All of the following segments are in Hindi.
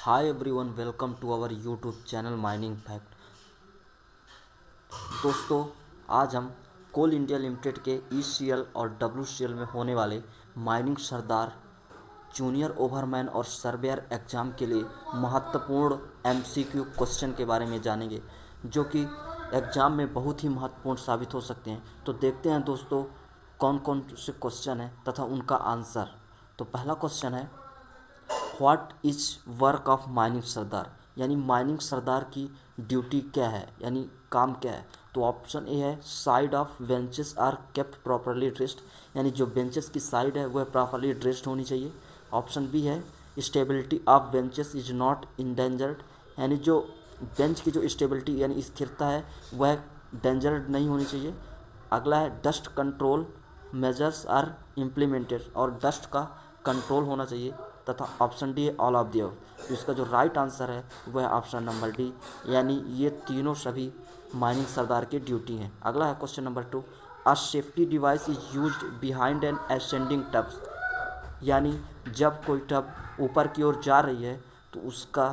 Hi everyone, welcome to our YouTube channel mining fact. दोस्तों, आज हम कोल इंडिया लिमिटेड के ईसीएल और डब्ल्यूसीएल में होने वाले माइनिंग सरदार जूनियर ओवरमैन और सर्वेयर एग्ज़ाम के लिए महत्वपूर्ण एमसीक्यू क्वेश्चन के बारे में जानेंगे, जो कि एग्ज़ाम में बहुत ही महत्वपूर्ण साबित हो सकते हैं। तो देखते हैं दोस्तों कौन कौन से क्वेश्चन हैं तथा उनका आंसर। तो पहला क्वेश्चन है, what is work of mining sardar, यानी माइनिंग सरदार की ड्यूटी क्या है, यानी काम क्या है। तो ऑप्शन ए है, side of benches are kept properly dressed, यानी जो बेंचेस की साइड है वह प्रॉपरली ड्रेस्ड होनी चाहिए। ऑप्शन बी है, stability of benches is not endangered, यानी जो बेंच की जो स्टेबिलिटी यानी स्थिरता है वह डेंजर्ड नहीं होनी चाहिए। अगला है, dust control measures are implemented, और डस्ट का कंट्रोल होना चाहिए। तथा ऑप्शन डी है, ऑल ऑफ द अबव। तो इसका जो राइट आंसर है वह ऑप्शन नंबर डी, यानी ये तीनों सभी माइनिंग सरदार की ड्यूटी हैं। अगला है question number 2, a safety device is used behind N ascending tubs, यानी जब कोई टब ऊपर की ओर जा रही है तो उसका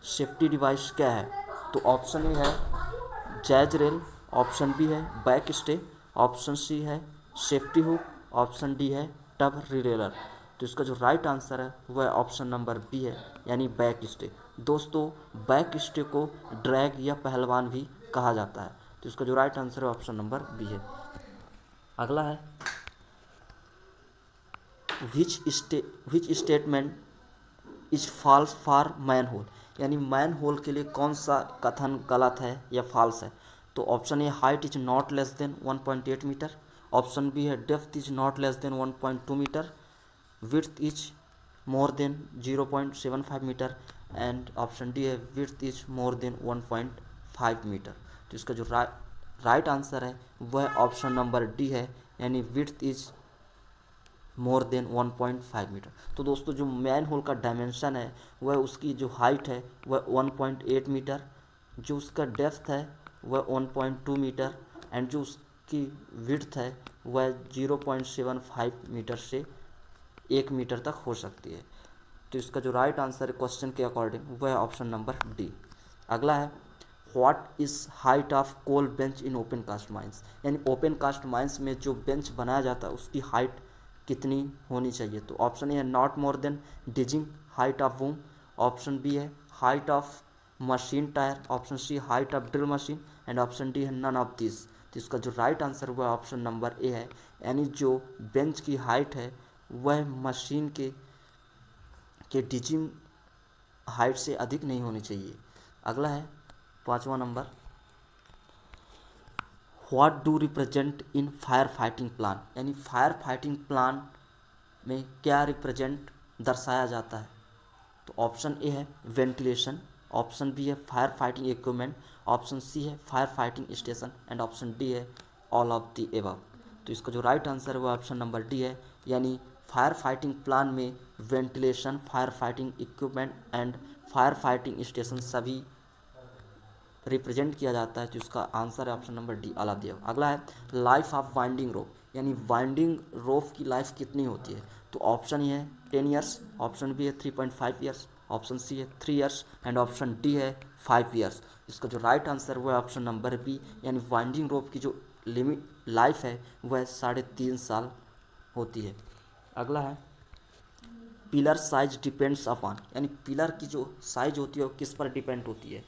सेफ्टी डिवाइस क्या है। तो ऑप्शन ए है जैज रेल, ऑप्शन बी है बैक स्टे, ऑप्शन सी है सेफ्टी हुक, ऑप्शन डी है टब रिलेलर। तो इसका जो राइट आंसर है वह ऑप्शन नंबर बी है, यानी बैक स्टे। दोस्तों, बैक स्टे को ड्रैग या पहलवान भी कहा जाता है। तो इसका जो राइट आंसर है ऑप्शन नंबर बी है। अगला है, which statement is false for manhole, यानी मैन होल के लिए कौन सा कथन गलत है या फॉल्स है। तो option A, height is not less than 1.8 metre, option B है depth is not less than 1.2 metre, width is more than 0.75 metre, and option D है width is more than 1.5 metre. तो इसका जो राइट आंसर है वह ऑप्शन नंबर डी है, यानी width is more than 1.5 metre. तो दोस्तों, जो मैन होल का डायमेंशन है वह उसकी जो हाइट है वह 1.8 मीटर, जो उसका डेप्थ है वह 1.2 मीटर, एंड जो उसकी विड्थ है वह 0.75 मीटर से 1 मीटर तक हो सकती है। तो इसका जो राइट आंसर है क्वेश्चन के अकॉर्डिंग वह है ऑप्शन नंबर डी। अगला है, what is height of coal bench in open cast mines, यानी ओपन कास्ट माइंस में जो बेंच बनाया जाता है उसकी हाइट कितनी होनी चाहिए। तो ऑप्शन ए है not more than digging height of boom, option B है height of machine tyre, option C height of drill machine, and option D है नन ऑफ दिस। तो इसका जो राइट आंसर हुआ ऑप्शन नंबर ए है, यानी जो बेंच की हाइट है वह मशीन के डिजिंग हाइट से अधिक नहीं होनी चाहिए। अगला है 5वां नंबर, what do represent in fire fighting plan, यानी फायर फाइटिंग प्लान में क्या रिप्रेजेंट दर्शाया जाता है। तो ऑप्शन ए है वेंटिलेशन, ऑप्शन बी है fire fighting equipment, option C है fire fighting station, and option D है ऑल ऑफ द एबव। तो इसका जो राइट आंसर है वो ऑप्शन नंबर डी है, यानी फायर फाइटिंग प्लान में ventilation, fire fighting equipment and fire fighting station सभी रिप्रेजेंट किया जाता है। तो इसका आंसर है option number D, all of the above. अगला है, लाइफ ऑफ वाइंडिंग रोप, यानी वाइंडिंग रोप की लाइफ कितनी होती है। तो ऑप्शन ए है 10 ईयर्स, ऑप्शन बी है 3.5 ईयर्स, ऑप्शन सी है 3 ईयर्स, एंड ऑप्शन डी है 5 ईयर्स। इसका जो राइट आंसर हुआ है ऑप्शन नंबर बी, यानी वाइंडिंग रोप की जो लिमिट लाइफ है वह 3.5 साल होती है। अगला है, पिलर साइज डिपेंड्स अपॉन, यानी पिलर की जो साइज होती है वो किस पर डिपेंड होती है।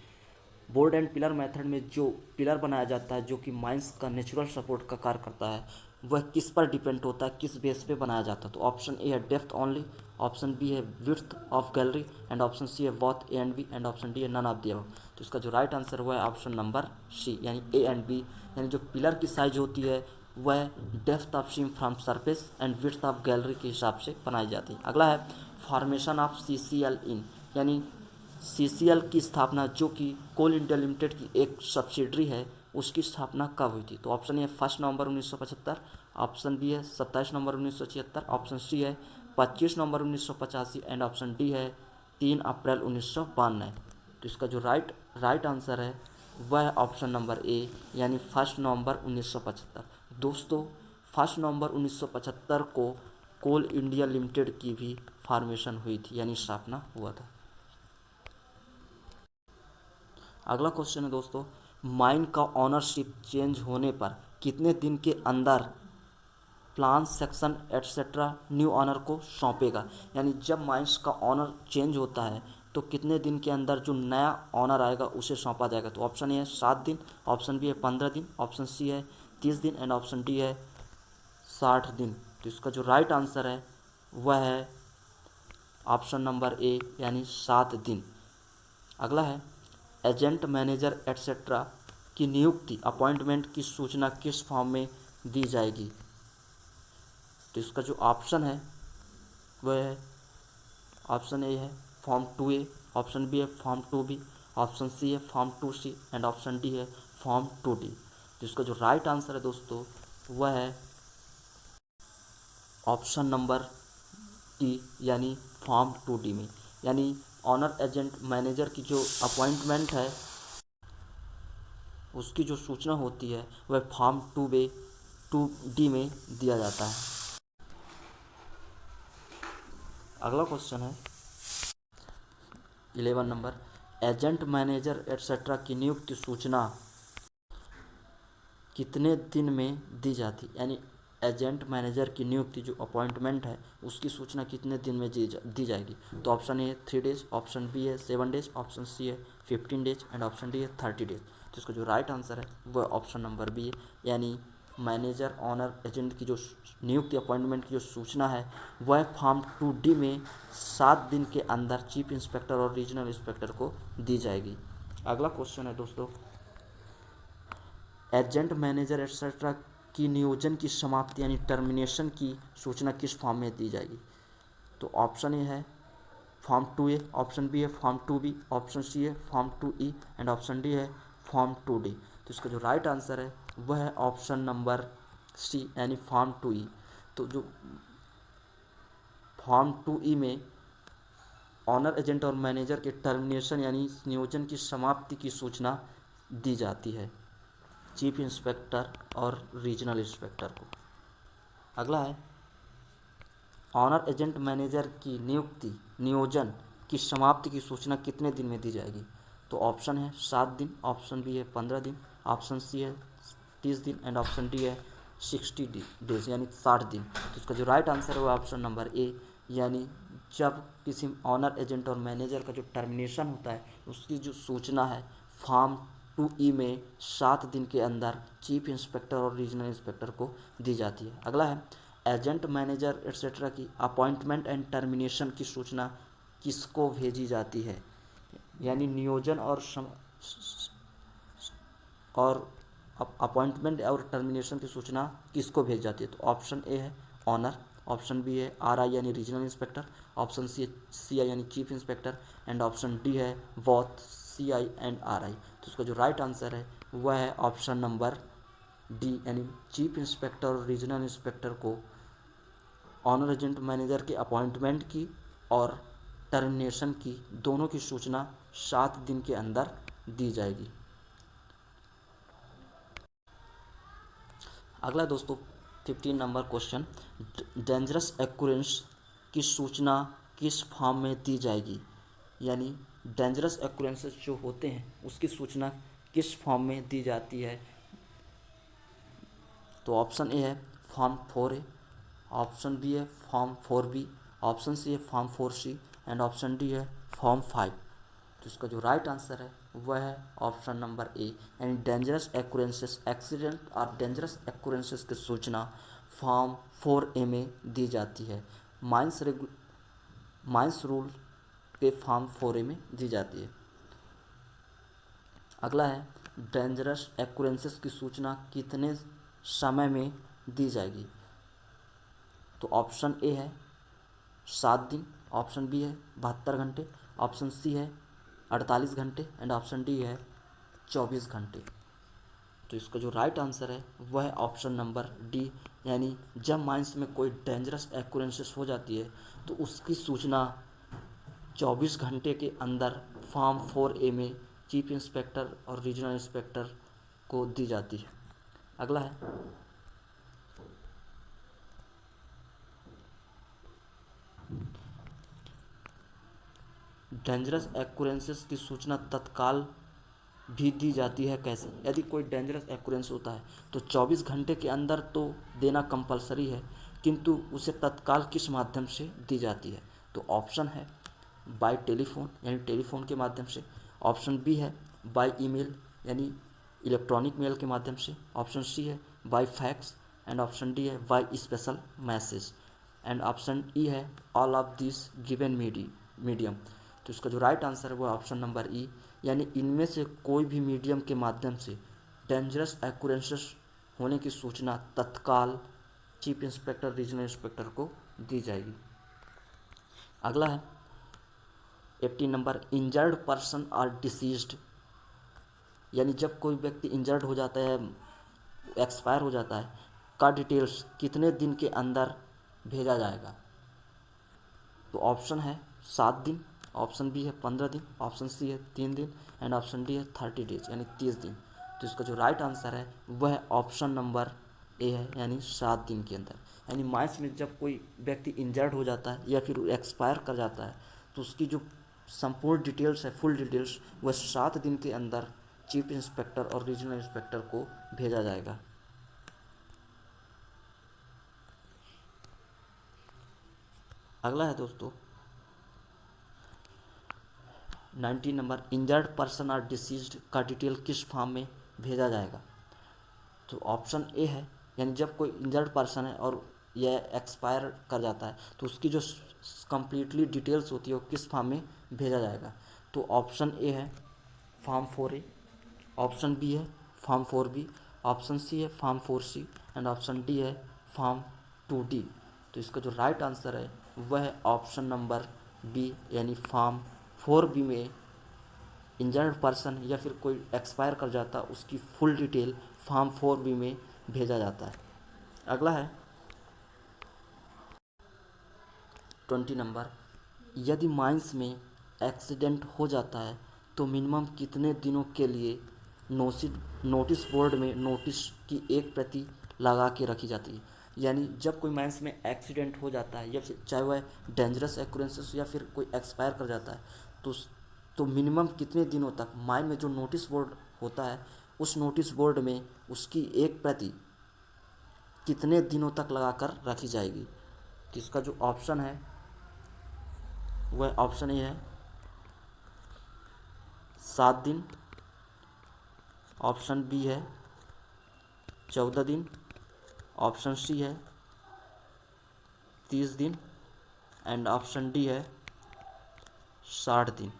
बोर्ड एंड पिलर मेथड में जो पिलर बनाया जाता है, जो कि माइंस का नेचुरल सपोर्ट का कार्य करता है, वह किस पर डिपेंड होता है, किस बेस पे बनाया जाता है। तो ऑप्शन ए है डेप्थ ओनली, ऑप्शन बी है width of gallery, and option C है both A and B, and option D है नन ऑफ द अबव। तो इसका जो राइट आंसर हुआ है ऑप्शन नंबर सी, यानी ए एंड बी, यानी जो पिलर की साइज होती है वह depth of seam from surface and width of gallery के हिसाब से बनाई जाती है। अगला है, फॉर्मेशन ऑफ CCL इन, यानी CCL की स्थापना, जो कि कोल इंडिया लिमिटेड की एक सब्सिडरी है, उसकी स्थापना कब हुई थी। तो ऑप्शन ए है 1 नवंबर 1975, ऑप्शन बी है 27 नवंबर 1976, ऑप्शन सी है 25 नवंबर 1985, एंड ऑप्शन डी है 3 अप्रैल 1992। तो इसका जो राइट आंसर है वह है ऑप्शन नंबर ए, यानी 1 नवंबर 1975। दोस्तों, 1 नवंबर 1975 को कोल इंडिया लिमिटेड की भी फॉर्मेशन हुई थी, यानी स्थापना हुआ था। अगला क्वेश्चन है दोस्तों, माइन का ऑनरशिप चेंज होने पर कितने दिन के अंदर plan section etcetera new owner को सौंपेगा। यानी जब माइंस का ऑनर चेंज होता है तो कितने दिन के अंदर जो नया ऑनर आएगा उसे सौंपा जाएगा। तो ऑप्शन ए है 7 दिन, ऑप्शन बी है 15 दिन, ऑप्शन सी है 30 दिन एंड ऑप्शन डी है 60 दिन। तो इसका जो राइट आंसर है वह है ऑप्शन नंबर ए यानी 7 दिन। अगला है, एजेंट मैनेजर एट्सेट्रा की नियुक्ति अपॉइंटमेंट की सूचना किस फॉर्म में दी जाएगी। तो इसका जो ऑप्शन है वह है ऑप्शन ए है फॉर्म 2A, ऑप्शन बी है फॉर्म 2B, ऑप्शन सी है form 2C and option D है फॉर्म 2D। तो इसका जो राइट आंसर है दोस्तों वह है ऑप्शन नंबर डी यानी फॉर्म 2D में। यानी ऑनर एजेंट मैनेजर की जो अपॉइंटमेंट है उसकी जो सूचना होती है वह फॉर्म 2D में दिया जाता है। अगला क्वेश्चन है 11 नंबर, एजेंट मैनेजर एट्सेट्रा की नियुक्ति सूचना कितने दिन में दी जाती। यानी एजेंट मैनेजर की नियुक्ति जो अपॉइंटमेंट है उसकी सूचना कितने दिन में दी जाएगी। तो ऑप्शन ए है 3 डेज, ऑप्शन बी है 7 डेज, ऑप्शन सी है 15 डेज एंड ऑप्शन डी है 30 डेज। तो इसका जो राइट आंसर है वह ऑप्शन नंबर बी है। यानी मैनेजर ऑनर एजेंट की जो नियुक्ति अपॉइंटमेंट की जो सूचना है वह फॉर्म 2D में 7 दिन के अंदर चीफ इंस्पेक्टर और रीजनल इंस्पेक्टर को दी जाएगी। अगला क्वेश्चन है दोस्तों, एजेंट मैनेजर एट्सेट्रा की नियोजन की समाप्ति यानी टर्मिनेशन की सूचना किस फॉर्म में दी जाएगी। तो ऑप्शन ए है फॉर्म 2A, ऑप्शन बी है फॉर्म 2B, ऑप्शन सी है form 2E and option D है फॉर्म 2D। तो इसका जो राइट आंसर है वह है ऑप्शन नंबर सी यानी फॉर्म 2E। तो जो फॉर्म 2E में ऑनर एजेंट और मैनेजर के टर्मिनेशन यानी नियोजन की समाप्ति की सूचना दी जाती है चीफ इंस्पेक्टर और रीजनल इंस्पेक्टर को। अगला है, ऑनर एजेंट मैनेजर की नियोजन की समाप्ति की सूचना कितने दिन में दी जाएगी। तो ऑप्शन है 7 दिन, ऑप्शन बी है 15 दिन, ऑप्शन सी है 30 दिन एंड ऑप्शन डी है 60 डेज यानी 60 दिन। तो इसका जो राइट आंसर है वो ऑप्शन नंबर ए यानी जब किसी ऑनर एजेंट और मैनेजर का जो टर्मिनेशन होता है उसकी जो सूचना है फॉर्म 2E में 7 दिन के अंदर चीफ इंस्पेक्टर और रीजनल इंस्पेक्टर को दी जाती है। अगला है, एजेंट मैनेजर एट्सेट्रा की अपॉइंटमेंट एंड टर्मिनेशन की सूचना किसको भेजी जाती है। यानी नियोजन और अपॉइंटमेंट और टर्मिनेशन की सूचना किसको भेज जाती है। तो ऑप्शन ए है ऑनर, ऑप्शन बी है RI यानी रीजनल इंस्पेक्टर, ऑप्शन सी है CI यानी chief inspector and option D है बोथ CI एंड RI। तो इसका जो राइट आंसर है वह है ऑप्शन नंबर डी यानी चीफ इंस्पेक्टर और रीजनल इंस्पेक्टर को ऑनर एजेंट मैनेजर के अपॉइंटमेंट की और टर्मिनेशन की दोनों की सूचना 7 दिन के अंदर दी जाएगी। अगला दोस्तों 15 नंबर क्वेश्चन, डेंजरस एक्यूरेंस की सूचना किस फॉर्म में दी जाएगी। यानी डेंजरस एक्यूरेंसेस जो होते हैं उसकी सूचना किस फॉर्म में दी जाती है। तो ऑप्शन ए है फॉर्म 4A, ऑप्शन बी है फॉर्म 4B, ऑप्शन सी है form 4C and option D है फॉर्म 5। तो इसका जो राइट आंसर है वह है ऑप्शन नंबर ए यानी डेंजरस एक्यूरेंसेस एक्सीडेंट और डेंजरस एक्यूरेंसेस की सूचना फॉर्म 4A में दी जाती है। माइंस रूल के फॉर्म 4A में दी जाती है। अगला है, डेंजरस एक्यूरेंसेस की सूचना कितने समय में दी जाएगी। तो ऑप्शन ए है 7 दिन, ऑप्शन बी है 72 घंटे, ऑप्शन सी है 48 घंटे एंड ऑप्शन डी है 24 घंटे। तो इसका जो राइट आंसर है वह है ऑप्शन नंबर डी यानी जब माइंस में कोई डेंजरस एक्यूरेंसेस हो जाती है तो उसकी सूचना 24 घंटे के अंदर फॉर्म 4A में चीफ इंस्पेक्टर और रीजनल इंस्पेक्टर को दी जाती है। अगला है, डेंजरस एक्यूरेंसेस की सूचना तत्काल भी दी जाती है कैसे। यदि कोई डेंजरस एक्यूरेंस होता है तो 24 घंटे के अंदर तो देना कंपलसरी है, किंतु उसे तत्काल किस माध्यम से दी जाती है। तो ऑप्शन है बाय टेलीफोन यानी टेलीफोन के माध्यम से, ऑप्शन बी है बाय ईमेल यानी इलेक्ट्रॉनिक मेल के माध्यम से, ऑप्शन सी है by fax, and option D है by special message, and option E है all of this given medium. तो इसका जो राइट आंसर है वो ऑप्शन नंबर ई, यानी इनमें से कोई भी मीडियम के माध्यम से डेंजरस एक्यूरेंसेस होने की सूचना तत्काल चीफ इंस्पेक्टर रीजनल इंस्पेक्टर को दी जाएगी। अगला है 80 number, injured person or deceased, यानी जब कोई व्यक्ति इंजर्ड हो जाता है, एक्सपायर हो जाता है, का डिटेल्स कितने दिन के अंदर भेजा जाएगा। तो ऑप्शन है 7 दिन, ऑप्शन बी है 15 दिन, ऑप्शन सी है 3 दिन, एंड ऑप्शन डी है 30 डेज यानी 30 दिन। तो इसका जो राइट आंसर है वह ऑप्शन नंबर ए है, यानी 7 दिन के अंदर। यानी माइंस में जब कोई व्यक्ति इंजर्ड हो जाता है या फिर एक्सपायर कर जाता है तो उसकी जो संपूर्ण डिटेल्स है, फुल डिटेल्स, वह 7 दिन के अंदर चीफ इंस्पेक्टर और रीजनल इंस्पेक्टर को भेजा जाएगा। अगला है दोस्तों 90 number, injured person or deceased का डिटेल किस फॉर्म में भेजा जाएगा। तो ऑप्शन ए है, यानी जब कोई इंजर्ड पर्सन है और यह एक्सपायर कर जाता है तो उसकी जो कंप्लीटली डिटेल्स होती है वो किस फॉर्म में भेजा जाएगा। तो ऑप्शन ए है फॉर्म 4A, ऑप्शन बी है फॉर्म 4B, ऑप्शन सी है form 4C, and option D है फॉर्म 2D। तो इसका जो राइट आंसर है वह है ऑप्शन नंबर बी, यानी फॉर्म 4B में इंजर्ड पर्सन या फिर कोई एक्सपायर कर जाता उसकी फुल डिटेल फॉर्म 4B में भेजा जाता है। अगला है 20 नंबर, यदि माइंस में एक्सीडेंट हो जाता है तो मिनिमम कितने दिनों के लिए नोटिस बोर्ड में नोटिस की एक प्रति लगा के रखी जाती है। यानी जब कोई माइंस में एक्सीडेंट हो जाता है या फिर चाहे वह डेंजरस एक्यूरेंसेस या फिर कोई एक्सपायर कर जाता है तो मिनिमम कितने दिनों तक माइन में जो नोटिस बोर्ड होता है उस नोटिस बोर्ड में उसकी एक प्रति कितने दिनों तक लगाकर रखी जाएगी। तो इसका जो ऑप्शन है वह ऑप्शन ए है 7 दिन, ऑप्शन बी है 14 दिन, ऑप्शन सी है 30 दिन, एंड ऑप्शन डी है 60 दिन।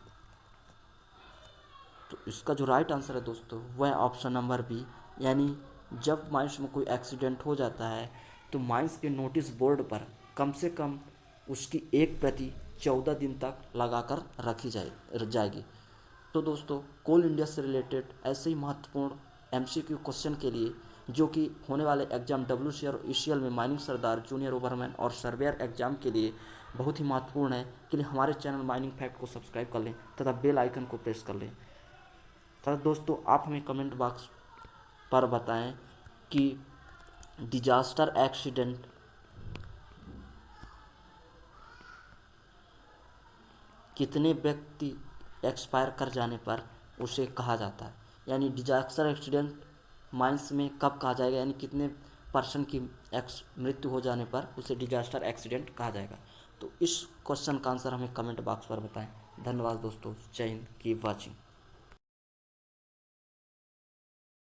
तो इसका जो राइट आंसर है दोस्तों वह ऑप्शन नंबर बी, यानी जब माइंस में कोई एक्सीडेंट हो जाता है तो माइंस के नोटिस बोर्ड पर कम से कम उसकी एक प्रति 14 दिन तक लगाकर रखी जाएगी। तो दोस्तों कोल इंडिया से रिलेटेड ऐसे ही महत्वपूर्ण MCQ क्वेश्चन के लिए जो कि होने वाले एग्जाम WC और ECL में माइनिंग सरदार, जूनियर ओवरमैन और सर्वेयर एग्जाम के लिए बहुत ही महत्वपूर्ण है कि लिए हमारे चैनल माइनिंग फैक्ट को सब्सक्राइब कर लें तथा बेल आइकन को प्रेस कर लें। तथा दोस्तों आप हमें कमेंट बॉक्स पर बताएं कि डिजास्टर एक्सीडेंट कितने व्यक्ति एक्सपायर कर जाने पर उसे कहा जाता है, यानी डिजास्टर एक्सीडेंट माइंस में कब कहा जाएगा, यानी कितने पर्सन की मृत्यु हो जाने पर उसे डिजास्टर एक्सीडेंट कहा जाएगा। तो इस क्वेश्चन का आंसर हमें कमेंट बॉक्स पर बताएं। धन्यवाद दोस्तों, जय हिंद, कीप वॉचिंग।